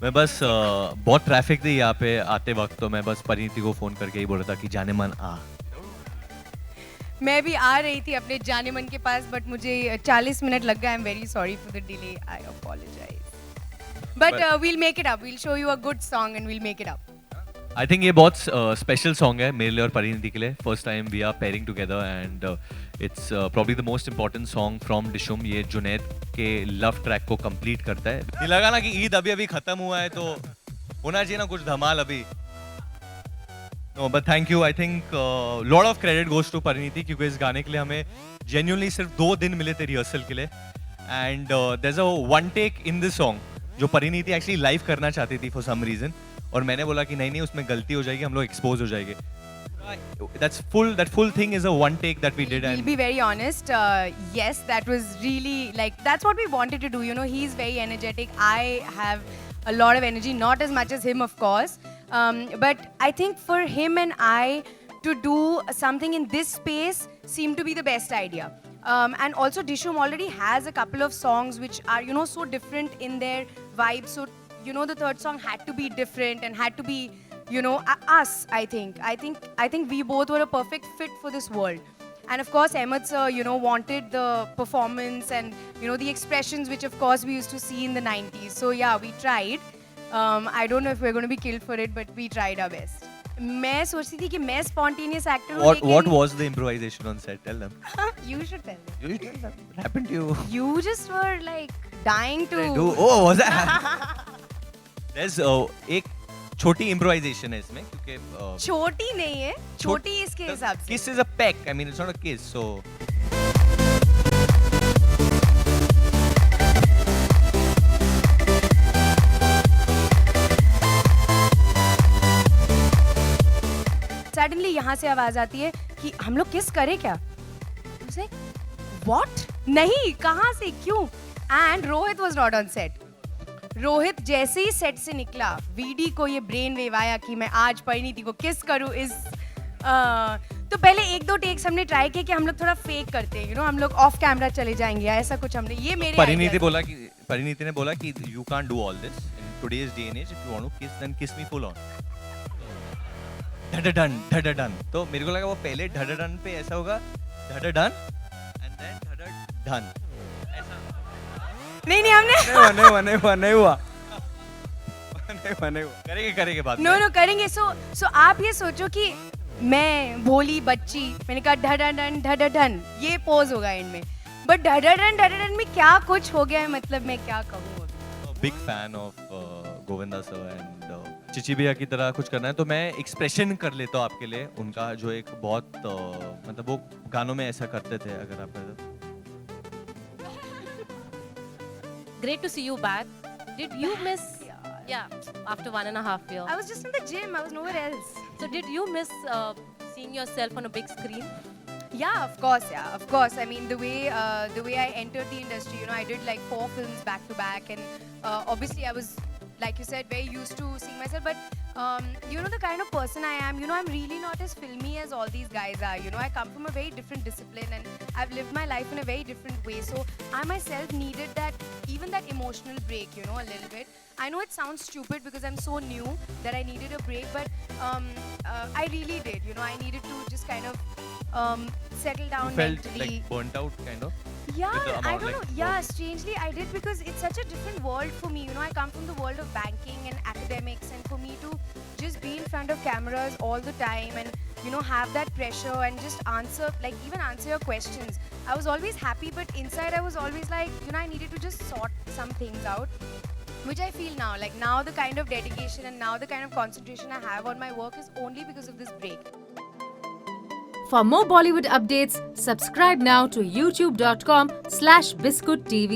मैं बस बहुत ट्रैफिक थी यहाँ पे आते वक्त, तो मैं बस परिणीति को फ़ोन करके ही बोल रहा था कि जाने मन आ। मैं भी आ रही थी अपने जाने मन के पास, बट मुझे 40 मिनट लग गए. I am very sorry for the delay. I apologize. But we'll make it up. We'll show you a good song and we'll make it up. I think ये बहुत स्पेशल सॉन्ग है मेरे लिए और परिणीति के लिए. First time we are pairing together and it's probably the most important song from Dishoom. ये जुनैद के लव ट्रैक को कंप्लीट करता है. ये लगा ना कि ईद अभी अभी खत्म हुआ है तो होना चाहिए ना कुछ धमाल अभी. No but thank you. I think lot of credit goes to Parineeti, क्योंकि इस गाने के लिए हमें जेन्युइनली सिर्फ 2 दिन मिले थे रिहर्सल के लिए. And there is a one take in this song जो परिणीति एक्चुअली लाइव करना चाहती थी फॉर सम रीजन, और मैंने बोला कि नहीं उसमें गलती हो जाएगी, हम लोग एक्सपोज हो जाएंगे. That full thing is a one take that we did. We'll be very honest. Yes, that was really like that's what we wanted to do. You know, he's very energetic. I have a lot of energy, not as much as him, of course. But I think for him and I to do something in this space seemed to be the best idea. And also Dishum already has a couple of songs which are, you know, so different in their vibe. So, you know, the third song had to be different and had to be, you know, us. I think we both were a perfect fit for this world. And of course Ahmed sir, you know, wanted the performance and, you know, the expressions which of course we used to see in the 90s. So yeah, we tried. I don't know if we're going to be killed for it, but we tried our best. मैं सोचती थी कि मैं spontaneous actor हूँ. What was the improvisation on set? Tell them. You should tell them. You tell them. What happened to you? You just were like dying to. Oh, was that? There's एक छोटी improvisation है इसमें, क्योंकि छोटी नहीं है, छोटी इसके हिसाब से. Kiss is a peck. I mean, it's not a kiss. So suddenly यहाँ से आवाज आती है कि हम लोग किस करें क्या? What? नहीं, कहाँ से, क्यों? And Rohit was not on set. Rohit जैसे ही सेट से निकला, वीडी को ये ब्रेन वेव आया कि मैं आज परिणीति को किस करूँ. तो पहले 1-2 टेक्स हमने ट्राई किए कि हम लोग थोड़ा फेक करते हैं, यू नो, हम लोग ऑफ कैमरा चले जाएंगे, ऐसा कुछ हमने. ये मेरे परिणीति ने बोला कि you can't do all this in today's day and age. If you want to kiss, then kiss me full on. धड़धड़न. तो मेरे को लगा वो पहले धड़धड़न पे ऐसा होगा, धड़धड़न and then धड़धड़न. नहीं हमने नहीं हुआ. करेंगे बाद में. नो करेंगे. सो आप ये सोचो कि मैं भोली बच्ची, मैंने कहा धड़धड़न, ये पोज होगा एंड में. बट धड़धड़न में क्या कुछ हो गया है, मतलब मैं क्या कहूँ. Big fan of Govinda sir and Chichi भैया की तरह कुछ करना है तो मैं एक्सप्रेशन कर लेता हूँ आपके लिए उनका, जो एक बहुत मतलब वो गानों में ऐसा करते थे. अगर आप Great to see you back. Did you miss? Yeah, after 1.5 years. I was just in the gym. I was nowhere else. So did you miss seeing yourself on a big screen? Yeah, of course. I mean, the way I entered the industry, you know, I did like 4 films back to back, and obviously I was, like you said, very used to seeing myself. But you know, the kind of person I am, you know, I'm really not as filmy as all these guys are. You know, I come from a very different discipline, and I've lived my life in a very different way. So I myself needed that emotional break, you know, a little bit. I know it sounds stupid because I'm so new that I needed a break, but I really did. You know, I needed to just kind of settle down mentally. Felt like burnt out, kind of. Yeah, I don't know. Yeah, strangely I did, because it's such a different world for me. You know, I come from the world of banking and academics, and for me to just be in front of cameras all the time and, you know, have that pressure and just answer your questions. I was always happy, but inside I was always like, you know, I needed to just sort some things out, which I feel now. Like now the kind of dedication and now the kind of concentration I have on my work is only because of this break. For more Bollywood updates, subscribe now to youtube.com/biscuittv.